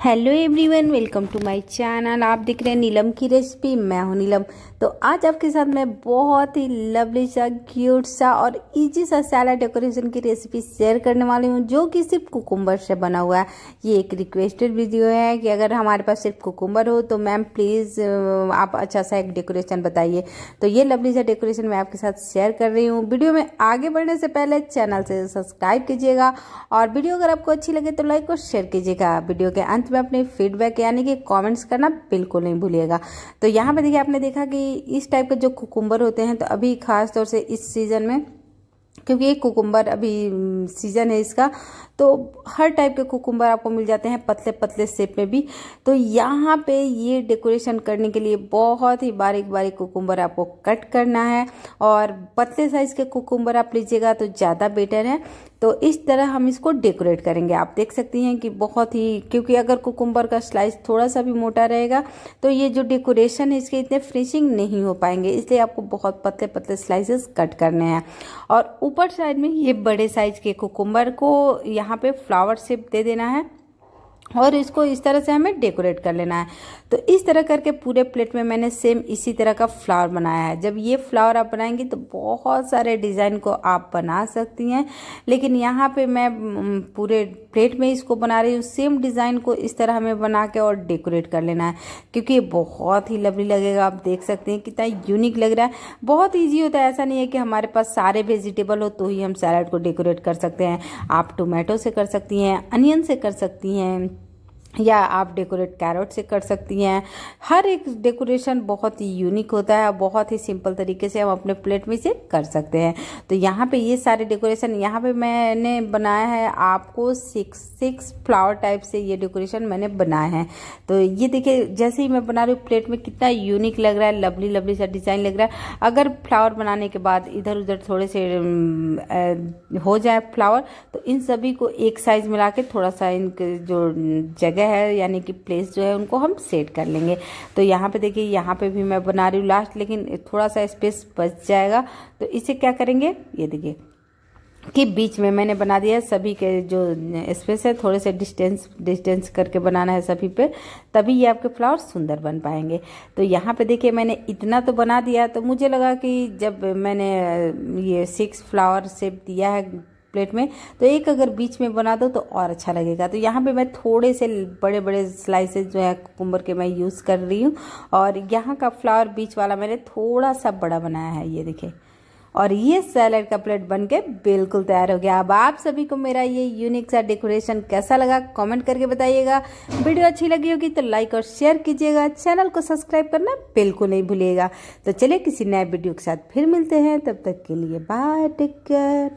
Hello everyone, welcome to my channel. आप देख रहे हैं नीलम की रेसिपी। मैं हूं नीलम। तो आज आपके साथ मैं बहुत ही लवली सा, क्यूट सा और इजी सा सैलड डेकोरेशन की रेसिपी शेयर करने वाली हूं, जो कि सिर्फ कुकुम्बर से बना हुआ है। ये एक रिक्वेस्टेड वीडियो है कि अगर हमारे पास सिर्फ कुकुम्बर हो तो मैम प्लीज़ आप अच्छा सा एक डेकोरेशन बताइए। तो ये लवली सा डेकोरेशन मैं आपके साथ शेयर कर रही हूँ। वीडियो में आगे बढ़ने से पहले चैनल से सब्सक्राइब कीजिएगा और वीडियो अगर आपको अच्छी लगे तो लाइक और शेयर कीजिएगा। वीडियो के अंत में अपने फीडबैक यानी कि कमेंट्स करना बिल्कुल नहीं भूलिएगा। तो यहाँ पे देखिए, आपने देखा कि इस टाइप के जो कुकुम्बर होते हैं, तो अभी खास तौर से इस सीज़न में, क्योंकि ये कुकुम्बर अभी सीज़न है इसका, तो हर टाइप के कुकुम्बर आपको मिल जाते हैं, पतले पतले शेप में भी। तो यहाँ पे ये डेकोरेशन करने के लिए बहुत ही बारीक बारीक कुकुम्बर आपको कट करना है और पतले साइज़ के कुकुम्बर आप लीजिएगा तो ज़्यादा बेटर है। तो इस तरह हम इसको डेकोरेट करेंगे। आप देख सकती हैं कि बहुत ही, क्योंकि अगर कुकुम्बर का स्लाइस थोड़ा सा भी मोटा रहेगा तो ये जो डेकोरेशन है इसके इतने फिनिशिंग नहीं हो पाएंगे, इसलिए आपको बहुत पतले पतले स्लाइसेस कट करने हैं। और ऊपर साइड में ये बड़े साइज के कुकुम्बर को यहाँ पे फ्लावर शेप दे देना है और इसको इस तरह से हमें डेकोरेट कर लेना है। तो इस तरह करके पूरे प्लेट में मैंने सेम इसी तरह का फ्लावर बनाया है। जब ये फ्लावर आप बनाएंगी तो बहुत सारे डिज़ाइन को आप बना सकती हैं, लेकिन यहाँ पे मैं पूरे प्लेट में इसको बना रही हूँ। सेम डिज़ाइन को इस तरह हमें बना के और डेकोरेट कर लेना है, क्योंकि ये बहुत ही लवली लगेगा। आप देख सकते हैं कितना यूनिक लग रहा है। बहुत ईजी होता है, ऐसा नहीं है कि हमारे पास सारे वेजिटेबल हो तो ही हम सैलड को डेकोरेट कर सकते हैं। आप टोमेटो से कर सकती हैं, अनियन से कर सकती हैं, या आप डेकोरेट कैरेट से कर सकती हैं। हर एक डेकोरेशन बहुत ही यूनिक होता है, बहुत ही सिंपल तरीके से हम अपने प्लेट में से कर सकते हैं। तो यहाँ पे ये सारे डेकोरेशन, यहाँ पे मैंने बनाया है आपको सिक्स फ्लावर टाइप से ये डेकोरेशन मैंने बनाया है। तो ये देखिए, जैसे ही मैं बना रही हूँ प्लेट में कितना यूनिक लग रहा है, लवली लवली सा डिज़ाइन लग रहा है। अगर फ्लावर बनाने के बाद इधर उधर थोड़े से हो जाए फ्लावर, तो इन सभी को एक साइज मिला के थोड़ा सा इनके जो जगह है यानी कि प्लेस जो है उनको हम सेट कर लेंगे। तो यहाँ पे देखिए, यहाँ पे भी मैं बना रही हूँ लास्ट, लेकिन थोड़ा सा स्पेस बच जाएगा। तो इसे क्या करेंगे, ये देखिए कि बीच में मैंने बना दिया है। सभी के जो स्पेस है थोड़े से डिस्टेंस करके बनाना है सभी पे, तभी ये आपके फ्लावर सुंदर बन पाएंगे। तो यहाँ पे देखिए, मैंने इतना तो बना दिया। तो मुझे लगा कि जब मैंने ये 6 फ्लावर शेप दिया है प्लेट में, तो एक अगर बीच में बना दो तो और अच्छा लगेगा। तो यहाँ पे मैं थोड़े से बड़े बड़े स्लाइसेस जो है कुकुम्बर के मैं यूज़ कर रही हूँ, और यहाँ का फ्लावर बीच वाला मैंने थोड़ा सा बड़ा बनाया है, ये देखिए। और ये सैलड का प्लेट बनके बिल्कुल तैयार हो गया। अब आप सभी को मेरा ये यूनिक सा डेकोरेशन कैसा लगा कमेंट करके बताइएगा। वीडियो अच्छी लगी होगी तो लाइक और शेयर कीजिएगा। चैनल को सब्सक्राइब करना बिल्कुल नहीं भूलिएगा। तो चलिए किसी नए वीडियो के साथ फिर मिलते हैं, तब तक के लिए बाय, टेक केयर।